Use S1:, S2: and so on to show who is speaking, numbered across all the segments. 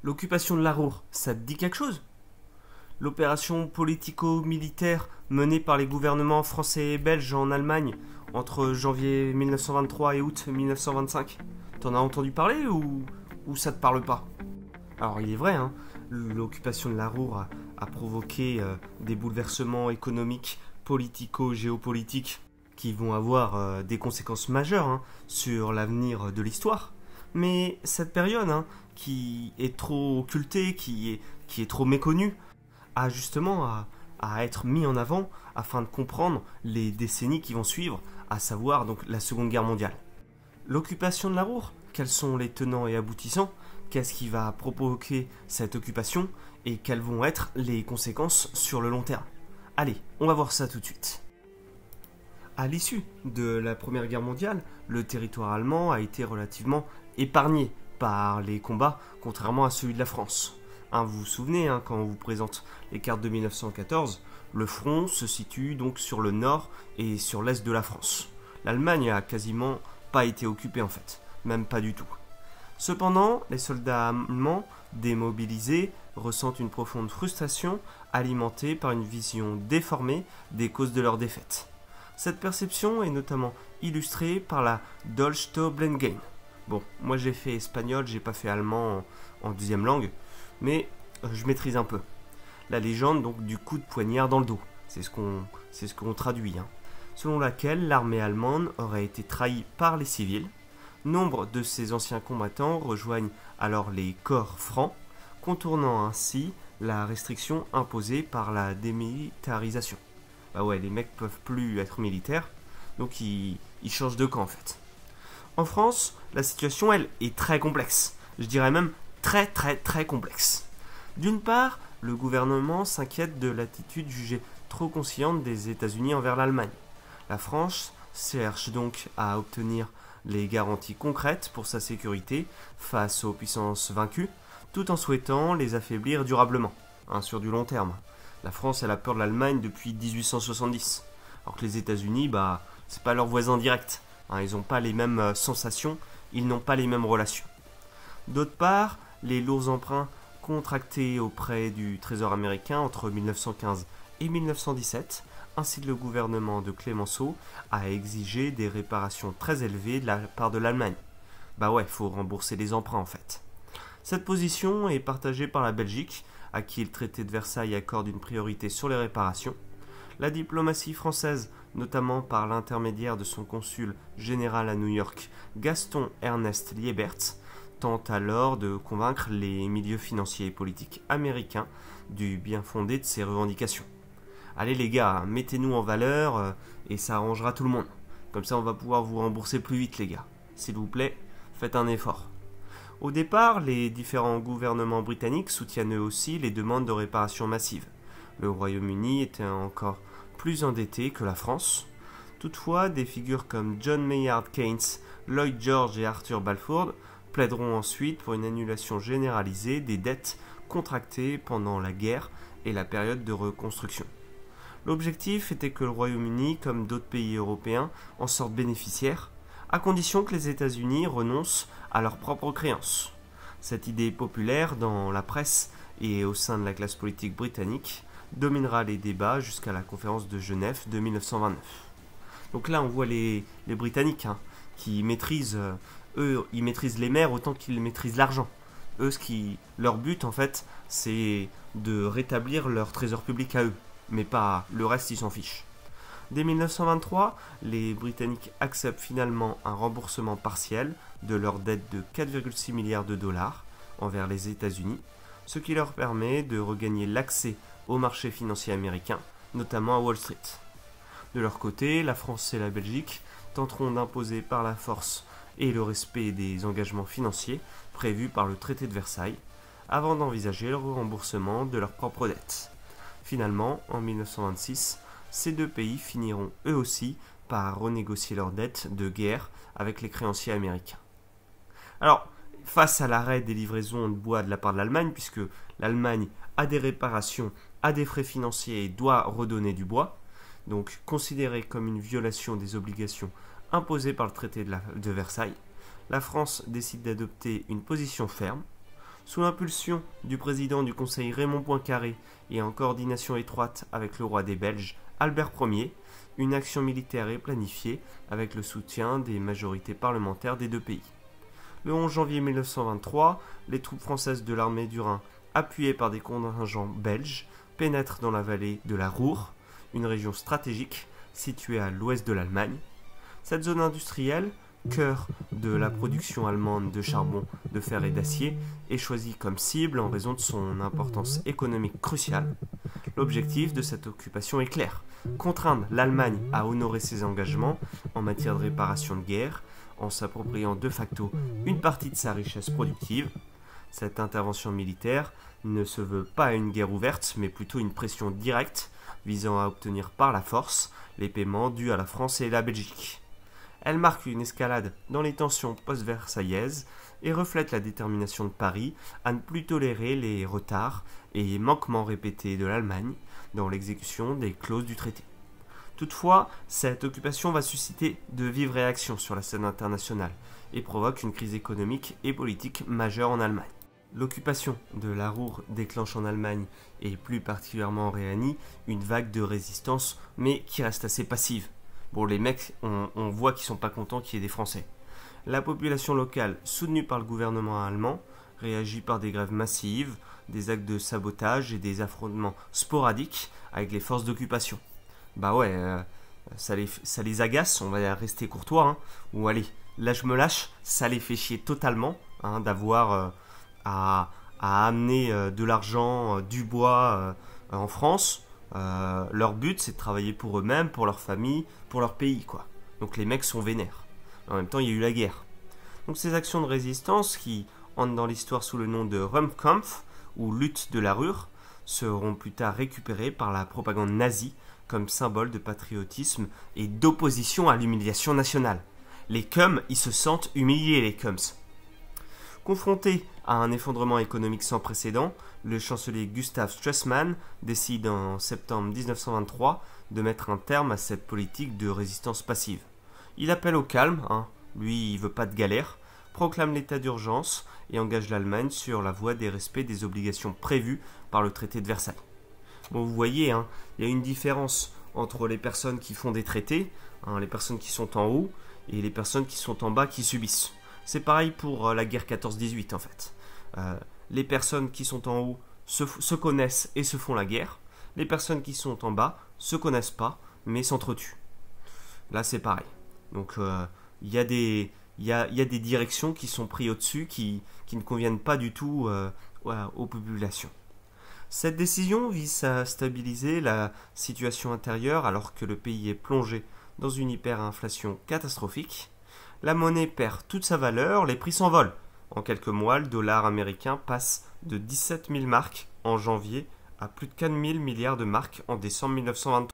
S1: L'occupation de la Ruhr, ça te dit quelque chose? L'opération politico-militaire menée par les gouvernements français et belges en Allemagne entre janvier 1923 et août 1925. T'en as entendu parler ou ça te parle pas? Alors il est vrai, hein, l'occupation de la Ruhr a provoqué des bouleversements économiques, politico-géopolitiques qui vont avoir des conséquences majeures sur l'avenir de l'histoire. Mais cette période, qui est trop occultée, qui est trop méconnue, a justement à être mis en avant afin de comprendre les décennies qui vont suivre, à savoir donc la Seconde Guerre mondiale. L'occupation de la Ruhr, quels sont les tenants et aboutissants? Qu'est-ce qui va provoquer cette occupation? Et quelles vont être les conséquences sur le long terme? Allez, on va voir ça tout de suite. À l'issue de la Première Guerre mondiale, le territoire allemand a été relativement épargné par les combats, contrairement à celui de la France. Vous vous souvenez, quand on vous présente les cartes de 1914, le front se situe donc sur le nord et sur l'est de la France. L'Allemagne a quasiment pas été occupée en fait, même pas du tout. Cependant, les soldats allemands démobilisés ressentent une profonde frustration alimentée par une vision déformée des causes de leur défaite. Cette perception est notamment illustrée par la Dolch to Blendgehen. Bon, moi j'ai fait espagnol, j'ai pas fait allemand en deuxième langue, mais je maîtrise un peu. La légende donc du coup de poignard dans le dos, c'est ce qu'on traduit, selon laquelle l'armée allemande aurait été trahie par les civils. Nombre de ces anciens combattants rejoignent alors les corps francs, contournant ainsi la restriction imposée par la démilitarisation. Bah ouais, les mecs peuvent plus être militaires, donc ils changent de camp en fait. En France, la situation, elle, est très complexe. Je dirais même très complexe. D'une part, le gouvernement s'inquiète de l'attitude jugée trop conciliante des États-Unis envers l'Allemagne. La France cherche donc à obtenir les garanties concrètes pour sa sécurité face aux puissances vaincues, tout en souhaitant les affaiblir durablement, sur du long terme. La France, elle a peur de l'Allemagne depuis 1870, alors que les États-Unis, c'est pas leur voisin direct. Ils n'ont pas les mêmes sensations, ils n'ont pas les mêmes relations. D'autre part, les lourds emprunts contractés auprès du Trésor américain entre 1915 et 1917 incite le gouvernement de Clemenceau à exiger des réparations très élevées de la part de l'Allemagne. Faut rembourser les emprunts en fait. Cette position est partagée par la Belgique, à qui le traité de Versailles accorde une priorité sur les réparations. La diplomatie française, notamment par l'intermédiaire de son consul général à New York, Gaston Ernest Liebert, tente alors de convaincre les milieux financiers et politiques américains du bien fondé de ces revendications. Allez les gars, mettez-nous en valeur et ça arrangera tout le monde. Comme ça on va pouvoir vous rembourser plus vite les gars. S'il vous plaît, faites un effort. Au départ, les différents gouvernements britanniques soutiennent eux aussi les demandes de réparation massives. Le Royaume-Uni était encore plus endetté que la France. Toutefois, des figures comme John Maynard Keynes, Lloyd George et Arthur Balfour plaideront ensuite pour une annulation généralisée des dettes contractées pendant la guerre et la période de reconstruction. L'objectif était que le Royaume-Uni, comme d'autres pays européens, en sortent bénéficiaires, à condition que les États-Unis renoncent à leurs propres créances. Cette idée populaire dans la presse et au sein de la classe politique britannique dominera les débats jusqu'à la conférence de Genève de 1929. Donc là on voit les Britanniques qui maîtrisent, ils maîtrisent les mers autant qu'ils maîtrisent l'argent. Eux, leur but en fait, c'est de rétablir leur trésor public à eux, mais pas le reste, ils s'en fichent. Dès 1923, les Britanniques acceptent finalement un remboursement partiel de leur dette de 4,6 milliards de dollars envers les États-Unis, ce qui leur permet de regagner l'accès au marché financier américain, notamment à Wall Street. De leur côté, la France et la Belgique tenteront d'imposer par la force et le respect des engagements financiers prévus par le traité de Versailles, avant d'envisager le remboursement de leurs propres dettes. Finalement, en 1926, ces deux pays finiront eux aussi par renégocier leurs dettes de guerre avec les créanciers américains. Alors, face à l'arrêt des livraisons de bois de la part de l'Allemagne, puisque l'Allemagne a des réparations, a des frais financiers et doit redonner du bois, donc considéré comme une violation des obligations imposées par le traité de Versailles, la France décide d'adopter une position ferme. Sous l'impulsion du président du Conseil Raymond Poincaré et en coordination étroite avec le roi des Belges, Albert Ier, une action militaire est planifiée avec le soutien des majorités parlementaires des deux pays. Le 11 janvier 1923, les troupes françaises de l'armée du Rhin, appuyées par des contingents belges, pénètrent dans la vallée de la Ruhr, une région stratégique située à l'ouest de l'Allemagne. Cette zone industrielle, cœur de la production allemande de charbon, de fer et d'acier, est choisie comme cible en raison de son importance économique cruciale. L'objectif de cette occupation est clair: contraindre l'Allemagne à honorer ses engagements en matière de réparation de guerre, en s'appropriant de facto une partie de sa richesse productive. Cette intervention militaire ne se veut pas une guerre ouverte, mais plutôt une pression directe visant à obtenir par la force les paiements dus à la France et la Belgique. Elle marque une escalade dans les tensions post-versaillaises et reflète la détermination de Paris à ne plus tolérer les retards et manquements répétés de l'Allemagne dans l'exécution des clauses du traité. Toutefois, cette occupation va susciter de vives réactions sur la scène internationale et provoque une crise économique et politique majeure en Allemagne. L'occupation de la Ruhr déclenche en Allemagne et plus particulièrement en Rhénanie une vague de résistance, mais qui reste assez passive. Bon, les mecs, on voit qu'ils sont pas contents qu'il y ait des Français. La population locale, soutenue par le gouvernement allemand, réagit par des grèves massives, des actes de sabotage et des affrontements sporadiques avec les forces d'occupation. Bah ouais, ça les agace, on va rester courtois, hein. Ou allez, là je me lâche, ça les fait chier totalement, hein, d'avoir à amener de l'argent, du bois en France. Leur but, c'est de travailler pour eux-mêmes, pour leur famille, pour leur pays, quoi. Donc les mecs sont vénères. En même temps, il y a eu la guerre. Donc ces actions de résistance, qui entrent dans l'histoire sous le nom de Ruhrkampf, ou lutte de la Ruhr, seront plus tard récupérées par la propagande nazie comme symbole de patriotisme et d'opposition à l'humiliation nationale. Les Cums, ils se sentent humiliés, les Cums. Confronté à un effondrement économique sans précédent, le chancelier Gustav Stresemann décide en septembre 1923 de mettre un terme à cette politique de résistance passive. Il appelle au calme, hein, lui il veut pas de galère, proclame l'état d'urgence et engage l'Allemagne sur la voie des respects des obligations prévues par le traité de Versailles. Bon, vous voyez, hein, il y a une différence entre les personnes qui font des traités, hein, les personnes qui sont en haut, et les personnes qui sont en bas qui subissent. C'est pareil pour la guerre 14-18 en fait. Les personnes qui sont en haut se connaissent et se font la guerre. Les personnes qui sont en bas se connaissent pas mais s'entretuent. Là c'est pareil. Donc il y a des directions qui sont prises au-dessus qui ne conviennent pas du tout aux populations. Cette décision vise à stabiliser la situation intérieure alors que le pays est plongé dans une hyperinflation catastrophique. La monnaie perd toute sa valeur, les prix s'envolent. En quelques mois, le dollar américain passe de 17 000 marks en janvier à plus de 4 000 milliards de marks en décembre 1923.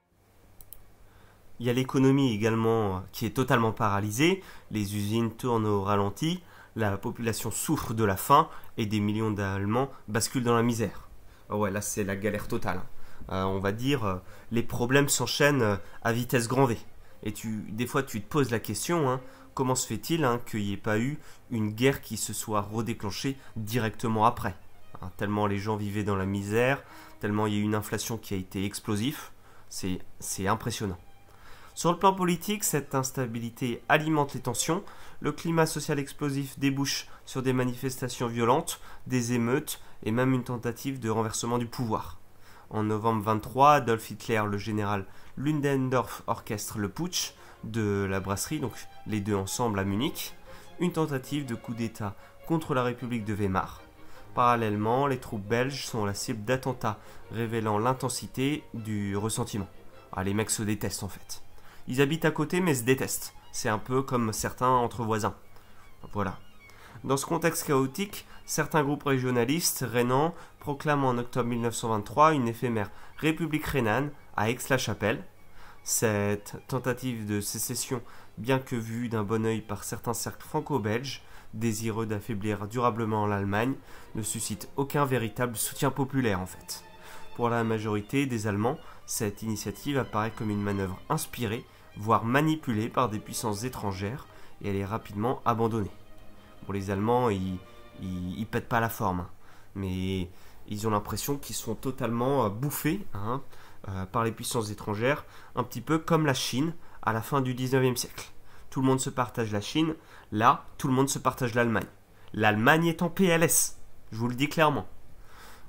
S1: Il y a l'économie également qui est totalement paralysée, les usines tournent au ralenti, la population souffre de la faim et des millions d'Allemands basculent dans la misère. Oh ouais, là c'est la galère totale. On va dire, les problèmes s'enchaînent à vitesse grand V. Et des fois tu te poses la question, hein, comment se fait-il qu'il n'y ait pas eu une guerre qui se soit redéclenchée directement après, tellement les gens vivaient dans la misère, tellement il y a eu une inflation qui a été explosive, c'est impressionnant. Sur le plan politique, cette instabilité alimente les tensions, le climat social explosif débouche sur des manifestations violentes, des émeutes et même une tentative de renversement du pouvoir. En novembre 23, Adolf Hitler, le général Ludendorff orchestre le putsch de la brasserie, donc les deux ensemble à Munich, une tentative de coup d'État contre la République de Weimar. Parallèlement, les troupes belges sont la cible d'attentats révélant l'intensité du ressentiment. Les mecs se détestent en fait. Ils habitent à côté mais se détestent. C'est un peu comme certains entre voisins. Voilà. Dans ce contexte chaotique, certains groupes régionalistes rhénans proclament en octobre 1923 une éphémère République rhénane à Aix-la-Chapelle. Cette tentative de sécession, bien que vue d'un bon œil par certains cercles franco-belges, désireux d'affaiblir durablement l'Allemagne, ne suscite aucun véritable soutien populaire en fait. Pour la majorité des Allemands, cette initiative apparaît comme une manœuvre inspirée, voire manipulée par des puissances étrangères, et elle est rapidement abandonnée. Bon, les Allemands, ils pètent pas la forme. mais ils ont l'impression qu'ils sont totalement bouffés par les puissances étrangères, un petit peu comme la Chine à la fin du 19e siècle. Tout le monde se partage la Chine, là, tout le monde se partage l'Allemagne. L'Allemagne est en PLS, je vous le dis clairement.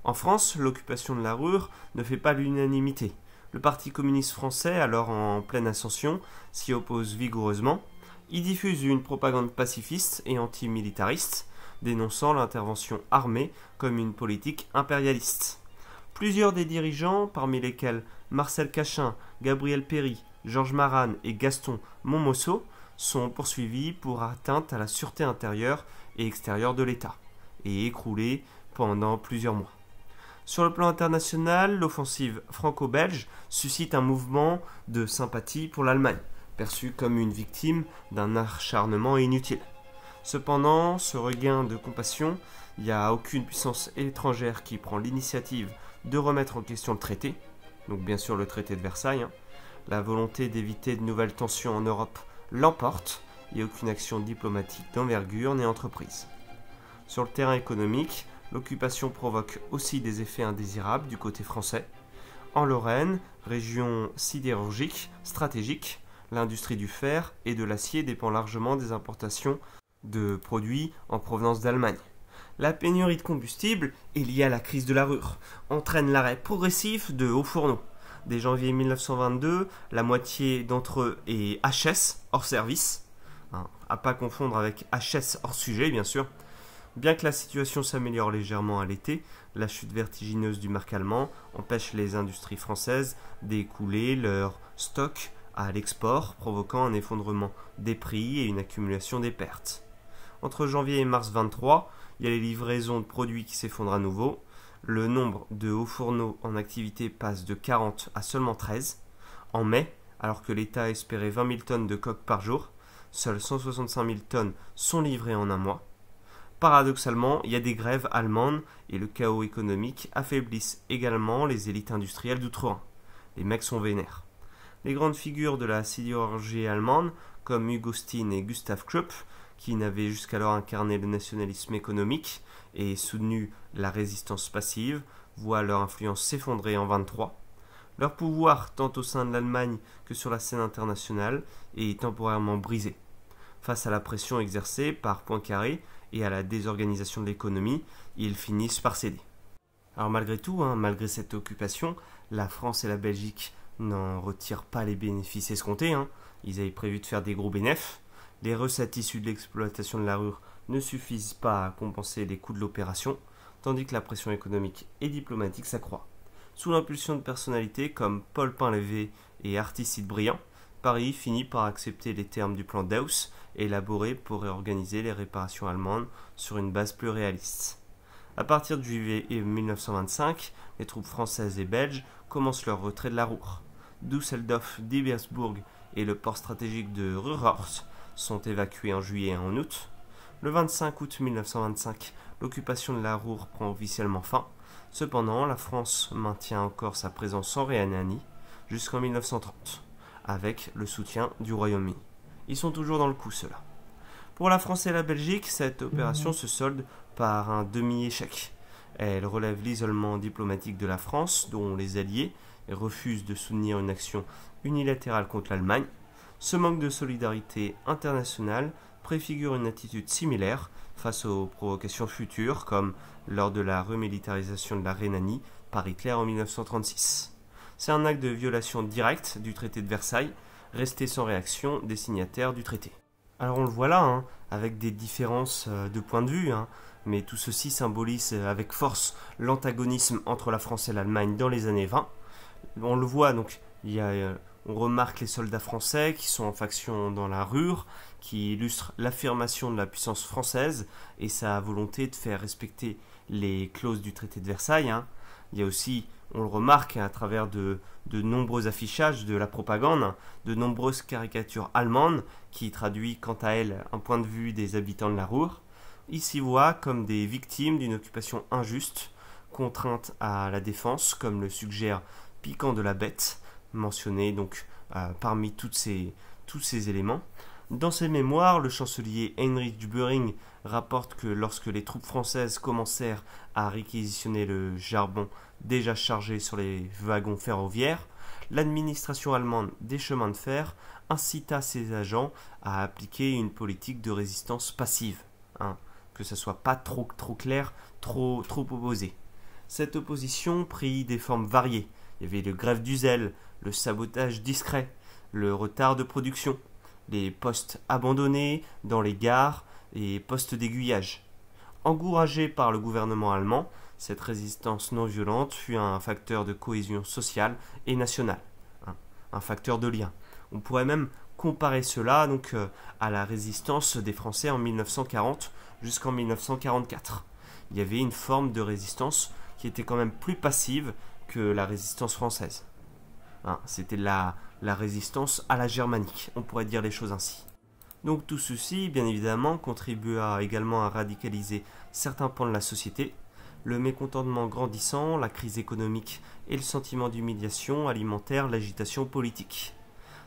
S1: En France, l'occupation de la Ruhr ne fait pas l'unanimité. Le Parti communiste français, alors en pleine ascension, s'y oppose vigoureusement. Il diffuse une propagande pacifiste et antimilitariste, dénonçant l'intervention armée comme une politique impérialiste. Plusieurs des dirigeants, parmi lesquels Marcel Cachin, Gabriel Péry, Georges Marane et Gaston Monmosso, sont poursuivis pour atteinte à la sûreté intérieure et extérieure de l'État, et écroulés pendant plusieurs mois. Sur le plan international, l'offensive franco-belge suscite un mouvement de sympathie pour l'Allemagne, perçue comme une victime d'un acharnement inutile. Cependant, ce regain de compassion, il n'y a aucune puissance étrangère qui prend l'initiative de remettre en question le traité, donc bien sûr le traité de Versailles. La volonté d'éviter de nouvelles tensions en Europe l'emporte et aucune action diplomatique d'envergure n'est entreprise. Sur le terrain économique, l'occupation provoque aussi des effets indésirables du côté français. En Lorraine, région sidérurgique, stratégique, l'industrie du fer et de l'acier dépend largement des importations de produits en provenance d'Allemagne. La pénurie de combustible est liée à la crise de la Ruhr, entraîne l'arrêt progressif de hauts fourneaux. Dès janvier 1922, la moitié d'entre eux est HS, hors service, à pas confondre avec HS hors sujet bien sûr. Bien que la situation s'améliore légèrement à l'été, la chute vertigineuse du marque allemand empêche les industries françaises d'écouler leurs stocks à l'export, provoquant un effondrement des prix et une accumulation des pertes. Entre janvier et mars 23, il y a les livraisons de produits qui s'effondrent à nouveau. Le nombre de hauts fourneaux en activité passe de 40 à seulement 13. En mai, alors que l'État espérait 20 000 tonnes de coques par jour, seules 165 000 tonnes sont livrées en un mois. Paradoxalement, il y a des grèves allemandes et le chaos économique affaiblissent également les élites industrielles d'outre-Rhin. Les mecs sont vénères. Les grandes figures de la sidérurgie allemande, comme Hugo Steen et Gustav Krupp, qui n'avaient jusqu'alors incarné le nationalisme économique et soutenu la résistance passive, voient leur influence s'effondrer en 1923. Leur pouvoir, tant au sein de l'Allemagne que sur la scène internationale, est temporairement brisé. Face à la pression exercée par Poincaré et à la désorganisation de l'économie, ils finissent par céder. Alors malgré tout, malgré cette occupation, la France et la Belgique n'en retirent pas les bénéfices escomptés. Ils avaient prévu de faire des gros bénéfices. Les recettes issues de l'exploitation de la Ruhr ne suffisent pas à compenser les coûts de l'opération, tandis que la pression économique et diplomatique s'accroît. Sous l'impulsion de personnalités comme Paul Painlevé et Aristide Briand, Paris finit par accepter les termes du plan Deuss, élaboré pour réorganiser les réparations allemandes sur une base plus réaliste. À partir de juillet 1925, les troupes françaises et belges commencent leur retrait de la Ruhr. Düsseldorf, Dibersburg et le port stratégique de Ruhrhorst sont évacués en juillet et en août. Le 25 août 1925, l'occupation de la Ruhr prend officiellement fin. Cependant, la France maintient encore sa présence en Rhénanie jusqu'en 1930, avec le soutien du Royaume-Uni. Ils sont toujours dans le coup, ceux-là. Pour la France et la Belgique, cette opération se solde par un demi-échec. Elle relève l'isolement diplomatique de la France, dont les alliés refusent de soutenir une action unilatérale contre l'Allemagne. Ce manque de solidarité internationale préfigure une attitude similaire face aux provocations futures, comme lors de la remilitarisation de la Rhénanie par Hitler en 1936. C'est un acte de violation directe du traité de Versailles, resté sans réaction des signataires du traité. Alors on le voit là, avec des différences de point de vue, mais tout ceci symbolise avec force l'antagonisme entre la France et l'Allemagne dans les années 20. On le voit, donc, on remarque les soldats français qui sont en faction dans la Ruhr, qui illustrent l'affirmation de la puissance française et sa volonté de faire respecter les clauses du traité de Versailles. Il y a aussi, on le remarque à travers de nombreux affichages de la propagande, de nombreuses caricatures allemandes qui traduisent quant à elles un point de vue des habitants de la Ruhr. Ils s'y voient comme des victimes d'une occupation injuste, contraintes à la défense, comme le suggère Piquant de la Bête, mentionné donc parmi tous ces éléments. Dans ses mémoires, le chancelier Heinrich du Göring rapporte que lorsque les troupes françaises commencèrent à réquisitionner le charbon déjà chargé sur les wagons ferroviaires, l'administration allemande des chemins de fer incita ses agents à appliquer une politique de résistance passive, que ce soit pas trop clair, trop opposé. Cette opposition prit des formes variées. Il y avait le grève du zèle, le sabotage discret, le retard de production, les postes abandonnés dans les gares et postes d'aiguillage. Encouragée par le gouvernement allemand, cette résistance non violente fut un facteur de cohésion sociale et nationale, un facteur de lien. On pourrait même comparer cela donc à la résistance des Français en 1940 jusqu'en 1944. Il y avait une forme de résistance qui était quand même plus passive que la résistance française. C'était la résistance à la germanique, on pourrait dire les choses ainsi. Donc tout ceci, bien évidemment, contribua également à radicaliser certains pans de la société. Le mécontentement grandissant, la crise économique et le sentiment d'humiliation alimentèrent l'agitation politique.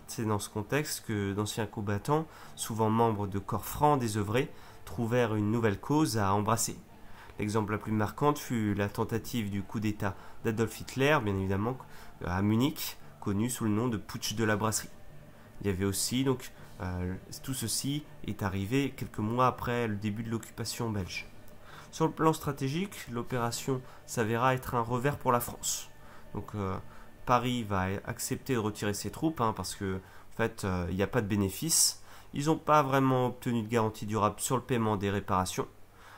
S1: C'est dans ce contexte que d'anciens combattants, souvent membres de corps francs désœuvrés, trouvèrent une nouvelle cause à embrasser. L'exemple la plus marquante fut la tentative du coup d'État d'Adolf Hitler, bien évidemment, à Munich, connu sous le nom de putsch de la brasserie. Il y avait aussi, donc, tout ceci est arrivé quelques mois après le début de l'occupation belge. Sur le plan stratégique, l'opération s'avéra être un revers pour la France. Donc, Paris va accepter de retirer ses troupes, parce que, en fait, il n'y a pas de bénéfice. Ils n'ont pas vraiment obtenu de garantie durable sur le paiement des réparations.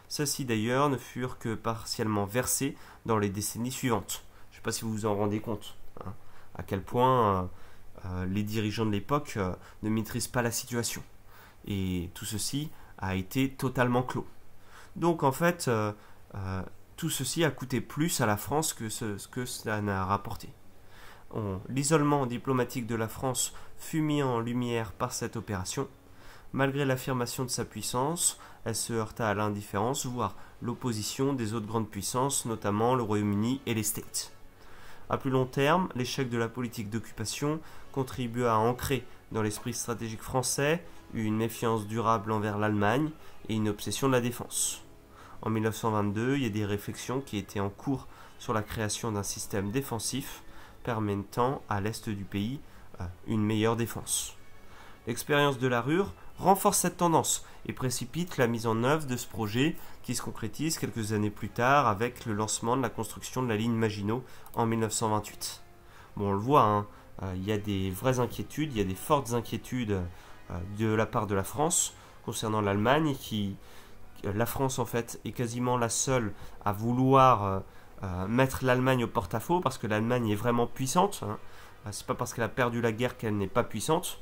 S1: Celles-ci d'ailleurs ne furent que partiellement versées dans les décennies suivantes. Je ne sais pas si vous vous en rendez compte, à quel point les dirigeants de l'époque ne maîtrisent pas la situation. Et tout ceci a été totalement clos. Donc en fait, tout ceci a coûté plus à la France que ce que cela n'a rapporté. L'isolement diplomatique de la France fut mis en lumière par cette opération. Malgré l'affirmation de sa puissance, elle se heurta à l'indifférence, voire l'opposition des autres grandes puissances, notamment le Royaume-Uni et les States. À plus long terme, l'échec de la politique d'occupation contribua à ancrer dans l'esprit stratégique français une méfiance durable envers l'Allemagne et une obsession de la défense. En 1922, il y a des réflexions qui étaient en cours sur la création d'un système défensif permettant à l'est du pays une meilleure défense. L'expérience de la Ruhr renforce cette tendance et précipite la mise en œuvre de ce projet qui se concrétise quelques années plus tard avec le lancement de la construction de la ligne Maginot en 1928. Bon, on le voit, il y a des vraies inquiétudes, il y a des fortes inquiétudes de la part de la France concernant l'Allemagne, la France en fait est quasiment la seule à vouloir mettre l'Allemagne au porte-à-faux parce que l'Allemagne est vraiment puissante. C'est pas parce qu'elle a perdu la guerre qu'elle n'est pas puissante.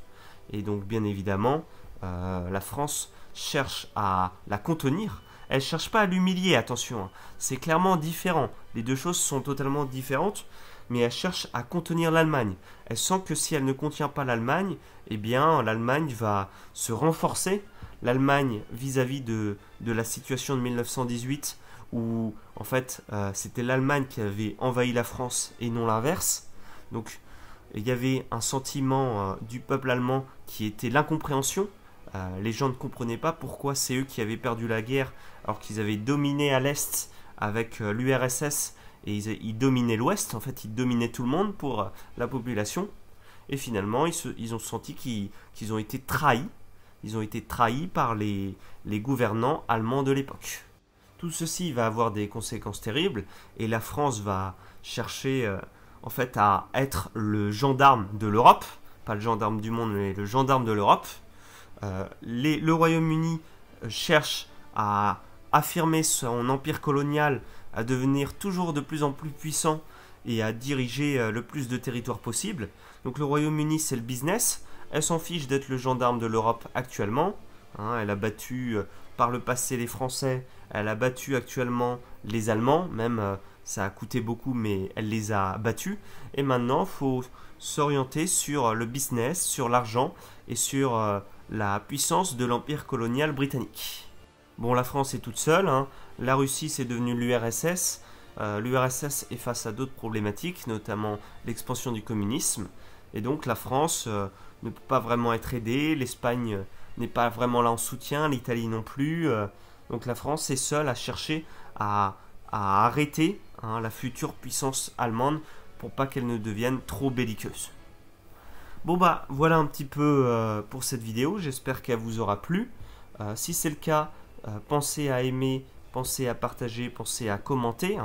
S1: Et donc bien évidemment, la France cherche à la contenir. Elle ne cherche pas à l'humilier, attention. C'est clairement différent. Les deux choses sont totalement différentes. Mais elle cherche à contenir l'Allemagne. Elle sent que si elle ne contient pas l'Allemagne, eh bien l'Allemagne va se renforcer. L'Allemagne vis-à-vis de la situation de 1918 où en fait c'était l'Allemagne qui avait envahi la France et non l'inverse. Donc il y avait un sentiment du peuple allemand qui était l'incompréhension. Les gens ne comprenaient pas pourquoi c'est eux qui avaient perdu la guerre alors qu'ils avaient dominé à l'Est avec l'URSS et ils dominaient l'Ouest. En fait, ils dominaient tout le monde pour la population. Et finalement, ils ont senti qu'ils ont été trahis. Ils ont été trahis par les gouvernants allemands de l'époque. Tout ceci va avoir des conséquences terribles et la France va chercher en fait à être le gendarme de l'Europe, pas le gendarme du monde mais le gendarme de l'Europe. Le Royaume-Uni cherche à affirmer son empire colonial, à devenir toujours de plus en plus puissant et à diriger le plus de territoires possible. Donc le Royaume-Uni c'est le business, elle s'en fiche d'être le gendarme de l'Europe actuellement. Elle a battu par le passé les Français, elle a battu actuellement les Allemands, même ça a coûté beaucoup mais elle les a battus. Et maintenant il faut s'orienter sur le business, sur l'argent et sur la puissance de l'empire colonial britannique. Bon, la France est toute seule, la Russie c'est devenu l'URSS. L'URSS est face à d'autres problématiques, notamment l'expansion du communisme. Et donc la France ne peut pas vraiment être aidée. L'Espagne n'est pas vraiment là en soutien, l'Italie non plus. Donc la France est seule à chercher à arrêter la future puissance allemande pour pas qu'elle ne devienne trop belliqueuse. Bon bah voilà un petit peu pour cette vidéo, j'espère qu'elle vous aura plu. Si c'est le cas, pensez à aimer, pensez à partager, pensez à commenter,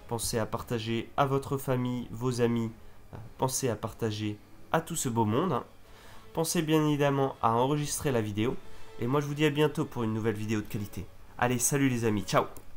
S1: pensez à partager à votre famille, vos amis, pensez à partager à tout ce beau monde. Pensez bien évidemment à enregistrer la vidéo. Et moi je vous dis à bientôt pour une nouvelle vidéo de qualité. Allez, salut les amis, ciao!